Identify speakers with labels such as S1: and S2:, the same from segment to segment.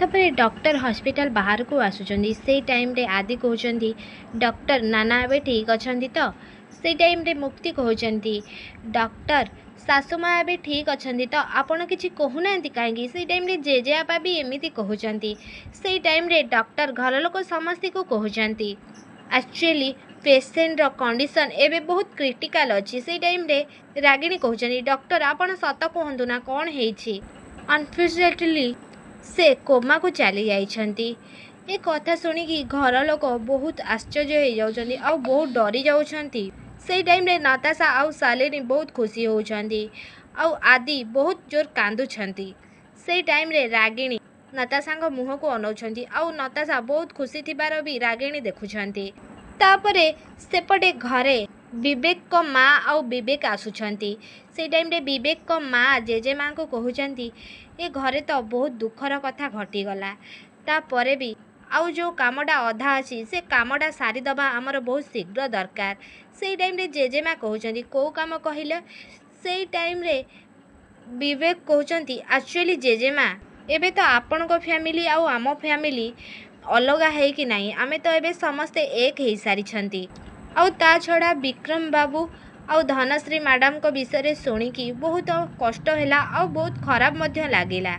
S1: ତାପରେ doctor hospital ବାହାରକୁ ଆସୁଛନ୍ତି। ସେଇ ଟାଇମ୍ରେ ଆଦି କହୁଛନ୍ତି ଡକ୍ଟର ନାନା ଏବେ ଠିକ୍ ଅଛନ୍ତି ତ? ସେଇ ଟାଇମ୍ରେ ମୁକ୍ତି କହୁଛନ୍ତି ଡକ୍ଟର ଶାଶୁମା ଏବେ ଠିକ୍ ଅଛନ୍ତି ତ? ଆପଣ କିଛି କହୁନାହାନ୍ତି କାହିଁକି? ସେଇ ଟାଇମ୍ରେ ଜେଜେବାପା ବି ଏମିତି କହୁଛନ୍ତି। ସେଇ ଟାଇମ୍ରେ ଡକ୍ଟର ଘରଲୋକ ସମସ୍ତଙ୍କୁ କହୁଛନ୍ତି ଆକ୍ଚୁଆଲି ପେସେଣ୍ଟର କଣ୍ଡିସନ୍ ଏବେ ବହୁତ କ୍ରିଟିକାଲ୍ ଅଛି। ସେଇ ଟାଇମ୍ରେ ରାଗିଣୀ କହୁଛନ୍ତି ଡକ୍ଟର ଆପଣ ସତ କୁହନ୍ତୁ ନା କ'ଣ ହେଇଛି? ଅନଫର୍ଚୁନେଟଲି ସେ କୋମାକୁ ଚାଲି ଯାଇଛନ୍ତି। ଏ କଥା ଶୁଣିକି ଘର ଲୋକ ବହୁତ ଆଶ୍ଚର୍ଯ୍ୟ ହେଇଯାଉଛନ୍ତି ଆଉ ବହୁତ ଡରି ଯାଉଛନ୍ତି। ସେଇ ଟାଇମ୍ରେ ନତାଶା ଆଉ ଶାଲିନୀ ବହୁତ ଖୁସି ହେଉଛନ୍ତି ଆଉ ଆଦି ବହୁତ ଜୋର କାନ୍ଦୁଛନ୍ତି। ସେଇ ଟାଇମ୍ରେ ରାଗିଣୀ ନତାଶାଙ୍କ ମୁହଁକୁ ଅନଉଛନ୍ତି ଆଉ ନତାଶା ବହୁତ ଖୁସି ଥିବାର ବି ରାଗିଣୀ ଦେଖୁଛନ୍ତି। ତାପରେ ସେପଟେ ଘରେ ବିବେକଙ୍କ ମା ଆଉ ବିବେକ ଆସୁଛନ୍ତି। ସେଇ ଟାଇମ୍ରେ ବିବେକଙ୍କ ମା ଜେଜେମାଙ୍କୁ କହୁଛନ୍ତି ଏ ଘରେ ତ ବହୁତ ଦୁଃଖର କଥା ଘଟିଗଲା। ତାପରେ ବି ଆଉ ଯେଉଁ କାମଟା ଅଧା ଅଛି ସେ କାମଟା ସାରିଦେବା ଆମର ବହୁତ ଶୀଘ୍ର ଦରକାର। ସେଇ ଟାଇମ୍ରେ ଜେଜେମା କହୁଛନ୍ତି କେଉଁ କାମ କହିଲେ? ସେଇ ଟାଇମ୍ରେ ବିବେକ କହୁଛନ୍ତି ଆକ୍ଚୁଆଲି ଜେଜେମା ଏବେ ତ ଆପଣଙ୍କ ଫ୍ୟାମିଲି ଆଉ ଆମ ଫ୍ୟାମିଲି ଅଲଗା ହେଇକି ନାହିଁ। ଆମେ ତ ଏବେ ସମସ୍ତେ ଏକ ହେଇସାରିଛନ୍ତି। ଆଉ ତା ଛଡ଼ା ବିକ୍ରମ ବାବୁ ଆଉ ଧନଶ୍ରୀ ମ୍ୟାଡ଼ାମଙ୍କ ବିଷୟରେ ଶୁଣିକି ବହୁତ କଷ୍ଟ ହେଲା ଆଉ ବହୁତ ଖରାପ ମଧ୍ୟ ଲାଗିଲା।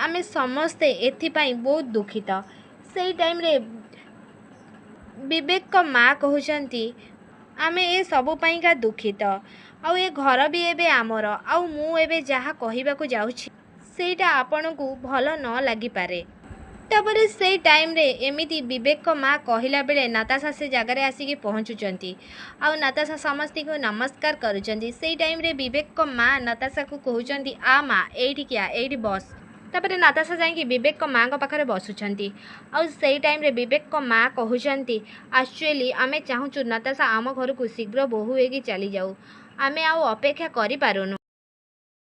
S1: ଆମେ ସମସ୍ତେ ଏଥିପାଇଁ ବହୁତ ଦୁଃଖିତ। ସେଇ ଟାଇମ୍ରେ ବିବେକଙ୍କ ମା କହୁଛନ୍ତି ଆମେ ଏ ସବୁ ପାଇଁକା ଦୁଃଖିତ ଆଉ ଏ ଘର ବି ଏବେ ଆମର। ଆଉ ମୁଁ ଏବେ ଯାହା କହିବାକୁ ଯାଉଛି ସେଇଟା ଆପଣଙ୍କୁ ଭଲ ନ ଲାଗିପାରେ। ତାପରେ ସେଇ ଟାଇମ୍ରେ ଏମିତି ବିବେକଙ୍କ ମା କହିଲା ବେଳେ ନତାଶା ସେ ଜାଗାରେ ଆସିକି ପହଞ୍ଚୁଛନ୍ତି ଆଉ ନତାଶା ସମସ୍ତଙ୍କୁ ନମସ୍କାର କରୁଛନ୍ତି। ସେଇ ଟାଇମ୍ରେ ବିବେକଙ୍କ ମା ନତାଶାକୁ କହୁଛନ୍ତି ଆ ମା ଏଇଠିକି ଆ ଏଇଠି ବସ। ତାପରେ ନତାଶା ଯାଇକି ବିବେକଙ୍କ ମାଙ୍କ ପାଖରେ ବସୁଛନ୍ତି ଆଉ ସେଇ ଟାଇମ୍ରେ ବିବେକଙ୍କ ମା କହୁଛନ୍ତି ଆକ୍ଚୁଆଲି ଆମେ ଚାହୁଁଛୁ ନତାଶା ଆମ ଘରକୁ ଶୀଘ୍ର ବୋହୂ ହେଇକି ଚାଲିଯାଉ। ଆମେ ଆଉ ଅପେକ୍ଷା କରିପାରୁନୁ।